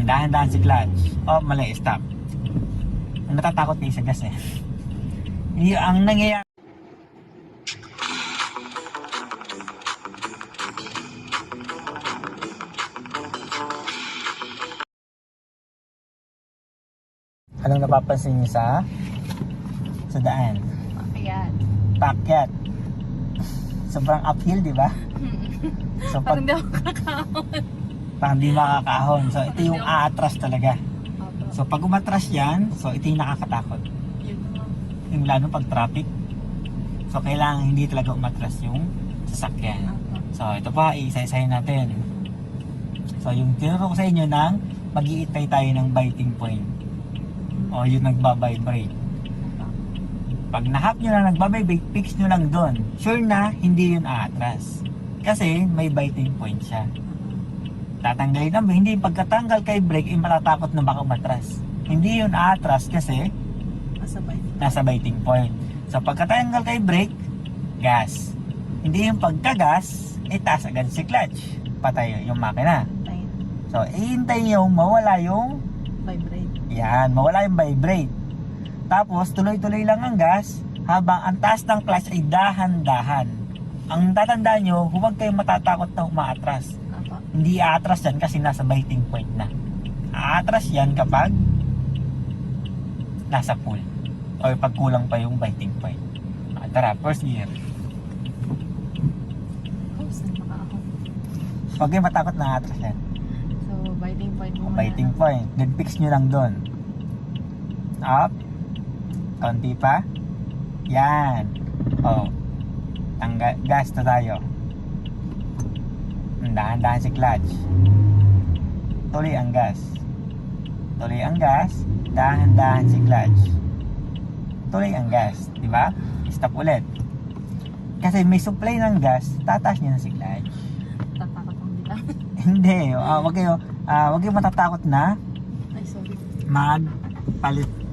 Dahan-dahan si clutch. Oh, mali, stop. Natatakot kayo sa gas eh. Ang nangyayari. Anong napapansin niyo sa daan? Ayan. Pakyat. Sobrang uphill, di ba? So pag Parang di ako kakahon. parang di makakahon. So ito yung aatras talaga. Opo. So pag umatras yan, so ito yung nakakatakot. Yun mo. Yung lalo pag traffic. So kailangan hindi talaga umatras yung sasakyan. Opo. So ito pa, isa-isahin natin. So yung tinuro ko sa inyo ng mag-iitay tayo ng biting point. O yung nagbabibrate. Pag nahap nyo na nagbabibrate, fix nyo lang doon. Sure na hindi yun aatras. Kasi may biting point siya. Tatanggalin naman, hindi pagkatanggal kay brake, matatakot na baka umatras. Hindi yun aatras kasi Masabay. nasa biting point. So pagkatanggal kay brake, gas. Hindi yung pagkagas, itaas agad si clutch. Patay yung makina. Tayo. So ihintay nyo mawala yung Vibrate. yan, mawala yung vibrate. Tapos tuloy-tuloy lang ang gas habang ang taas ng clutch ay dahan-dahan. Ang tatandaan nyo, huwag kayong matatakot na umaatras. Opo. Hindi aatras yan kasi nasa biting point na. Aatras yan kapag nasa full or pag kulang pa yung biting point. Tara, first gear. Oh, saan makahon? Huwag kayong matakot na aatras yan. So, biting point muna. Biting point. Then fix nyo lang doon. Up. Konti pa. Yan. Oh. Gas na tayo. Dahan-dahan si clutch. Tuloy ang gas. Tuloy ang gas. Dahan-dahan si clutch. Tuloy ang gas. Diba? Stop ulit. Kasi may supply ng gas, tataas niya na si clutch. Tatakot ang dila. Hindi. Wag kayo matatakot na Ay, sorry.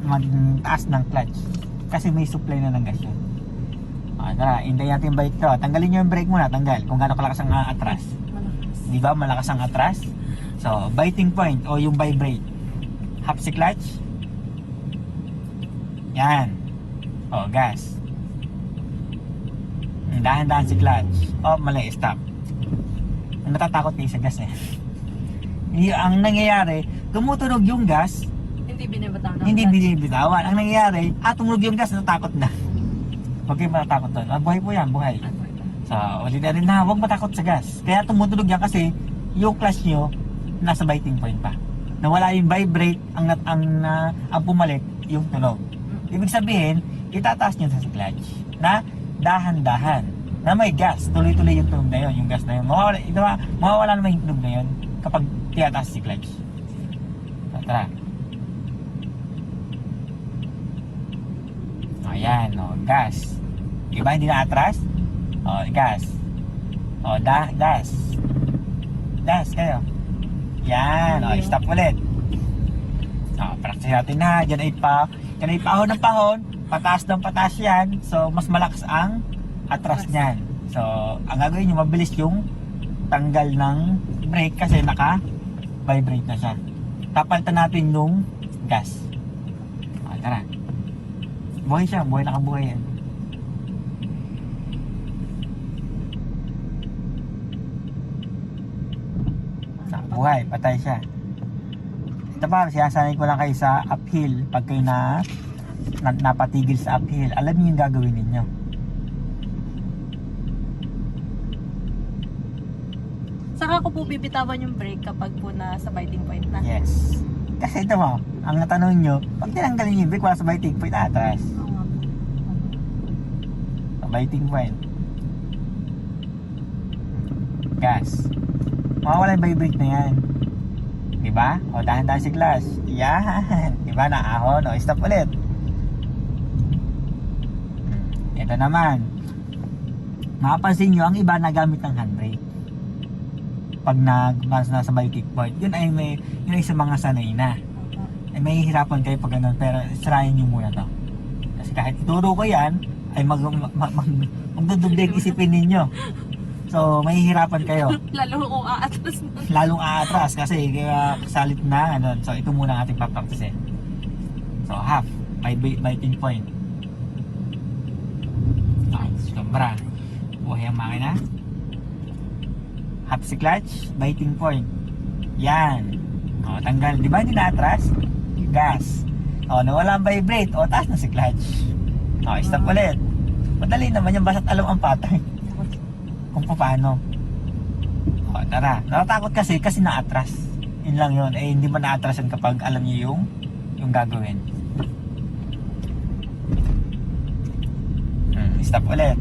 magtaas ng clutch kasi may supply na ng gas yun. Tara, hintayin natin yung bike to. Tanggalin nyo yung brake muna, tanggal kung gaano kalakas ang atras. Malakas. Di ba malakas ang atras? So biting point o yung vibrate, half si clutch. Yan. Gas. Dahan-dahan si clutch. Mali, stop. Natatakot kayo sa gas eh. Ang nangyayari, tumutunog yung gas, Hindi binibatawan. hindi binibitawan. Ang nangyayari, tumunog yung gas, natatakot na. Huwag kayo matatakot doon. Buhay po yan, buhay. So, ulit na rin na, huwag matakot sa gas. Kaya tumutunog yan kasi yung clutch nyo nasa biting point pa. Nawala yung vibrate, ang pumalit yung tunog. Ibig sabihin, itataas nyo sa clutch na dahan-dahan na may gas. Tuloy-tuloy yung tunog na yun, yung gas na yun. Mawawala naman yung tunog na yun kapag tiyataas si clutch. So, tara. Ayan, gas. Diba hindi na atras? Gas. Gas. Gas kayo. Yan, stop ulit. Practice natin na. Yan ay pahon ng pahon. Pataas ng pataas yan. So, mas malakas ang atras niyan. So, ang gagawin nyo, mabilis yung tanggal ng brake kasi naka-vibrate na siya. Tapalitan natin yung gas. Tara. Buhay siya, nakabuhay yan. Buhay, patay siya. Ito pa, sinasanay ko lang kayo sa uphill. Pag kayo napatigil sa uphill, alam niyo yung gagawin ninyo. Saka ko po bibitawan yung brake kapag po nasa biting point na. Yes. Kasi ito mo, ang natanong nyo, pag tinanggalin niyo yung brake, wala sa biting point, atras. Oo nga po. Sa biting point. Gas. Mawawala yung vibrate na yan. Diba? Dahan-dahan si clutch. Yan. Diba? Naahon. Stop ulit. Ito naman. Mapapansin nyo, ang iba nagamit ng handbrake. Pag nasa biting point, yun ay sa mga sanay na. Ay may hirapan kayo pag ganun, pero sirayan nyo muna to. Kasi kahit ituro ko yan, ay magdudublig isipin ninyo. So, mahihirapan kayo. Lalo kung aatras na. Lalong aatras kasi kaya salit na ano. So, ito muna ang ating papraktisin. So, half. Biting point. Oh, sobra. Buhay ang makina. Half si clutch. Biting point. Yan. O, tanggal. Di ba hindi na-atras? Gas. O, nawala ang vibrate. O, taas na si clutch. O, stop ulit. Madali naman yan. Basta't alam ang pattern. Kung paano. O, tara. Natatakot kasi na-atras. Yun lang yun. Eh, hindi man na-atras yan kapag alam niyo yung gagawin. Stop ulit.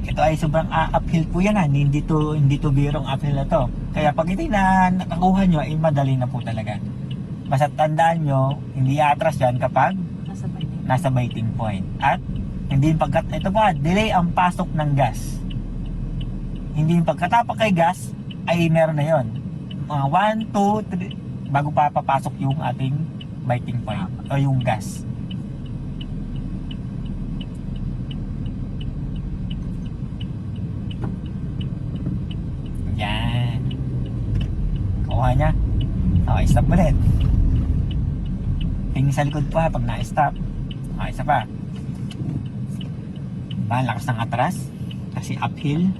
Ito ay sobrang uphill po yan ha. Hindi to birong uphill na to. Kaya pag hindi na nakakuha nyo, ay madali na po talaga. Basta tandaan nyo, hindi atras yan kapag nasa biting point. At hindi yung ito po, delay ang pasok ng gas. Hindi yung pagkatapak kay gas, ay meron na yon. Mga 1, 2, 3, bago pa papasok yung ating biting point o yung gas. Yan. Kuha niya. Okay, stop ulit. Tingin sa likod pa pag na-stop. Okay, isa pa. Lakas ng atras. Kasi uphill.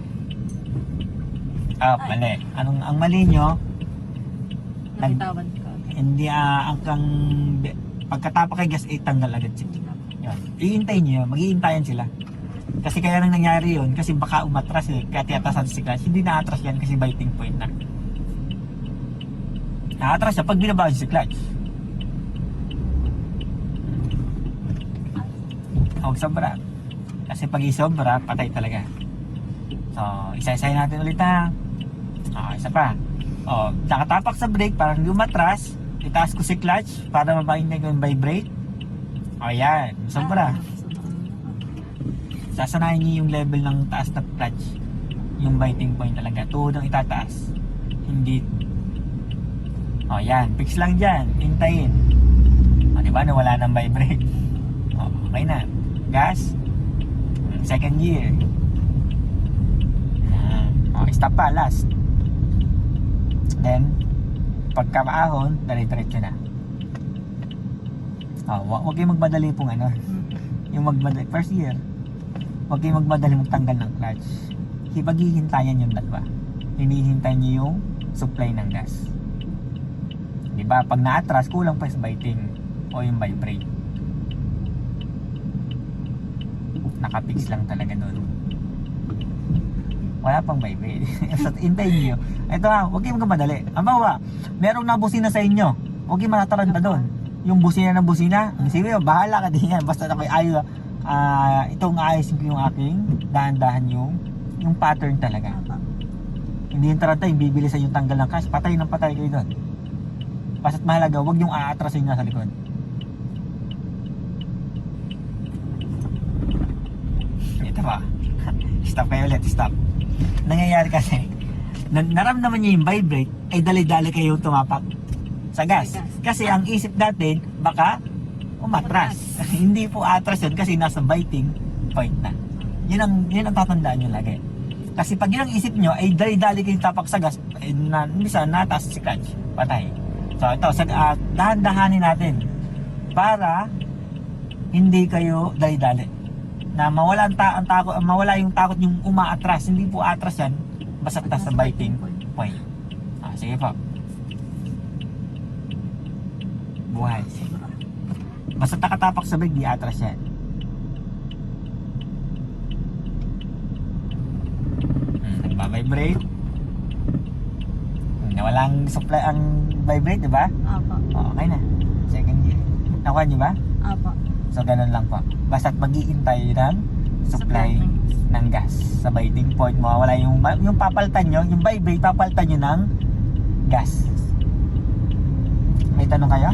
Up, mali. Ang mali nyo, Nakitawan ka. hindi pagkatapak kay gas, tanggal agad siya. Yun. Iintayin nyo yun. Mag-iintayan sila. Kasi kaya nang nangyari yun, kasi baka umatras kaya tiyatasan si clutch. Hindi na-atras yan kasi biting point na. Na-atras siya pag binabago si clutch. Huwag sobra. Kasi pag isobra, patay talaga. So, isa-isahin natin ulit ha. Isa pa. Nakatapak sa brake para hindi umatras. Itaas ko si clutch para mapahinay ko yung vibrate. Yan. Sobra. Sasanayin niyo yung level ng taas na clutch. Yung biting point talaga. Tuhod ang itataas. Hindi. Yan. Fix lang dyan. Hintayin. Diba? Nawala ng vibrate. Okay na. Gas. Second gear. Stop pa. Last. Then, pagkamaahon, dali-diretso na. Huwag kayong magmadali pong ano. Yung magmadali. First year. Huwag kayong magmadali magtanggal ng clutch. Paghihintayan yung dalawa. Hinihintay nyo yung supply ng gas. Diba? Pag na-atras, kulang pa sa biting o yung vibrate. Nakapix lang talaga nun. Wala pang vibrate. So, hintayin nyo. Ito ha, huwag kayong magmadali. Ang bawa, merong nabusina sa inyo. Huwag kayong matataranta doon. Yung busina ng busina, sige, bahala ka din yan. Basta ako'y ayaw. Itong ayos yung aking dahan-dahan yung pattern talaga. Hindi yung taranta yung bibili sa yung tanggal ng cash, patay ng patay kayo doon. Basta't mahalaga, huwag yung aatrasin nyo sa likod. Ito pa. Stop kayo ulit, stop. Nangyayari kasi, naramdaman nyo yung vibrate, ay dali-dali kayo tumapak sa gas. Kasi ang isip natin, baka umatras. Hindi po atras yun kasi nasa biting point na. Yun ang tatandaan nyo lagi. Kasi pag yun ang isip nyo, ay dali-dali kayong tapak sa gas, minsan nataas si clutch, patay. So ito, dahan-dahanin natin para hindi kayo dali-dali. Na mawala yung takot yung umaatras. Hindi po atras yan, basta sa biting point. Sige po. Buhay. Basta nakatapak sa brake, di atras yan. Nagbabibrate. Nawalang supply ang vibrate, di ba? Okay na. Second gear. Nakuha niyo ba? So, ganun lang po. Basta't mag-iintay ng supply ng gas sa biting point. Mawawala yung papalitan nyo, yung vibrate, papalitan nyo ng gas. May tanong kayo?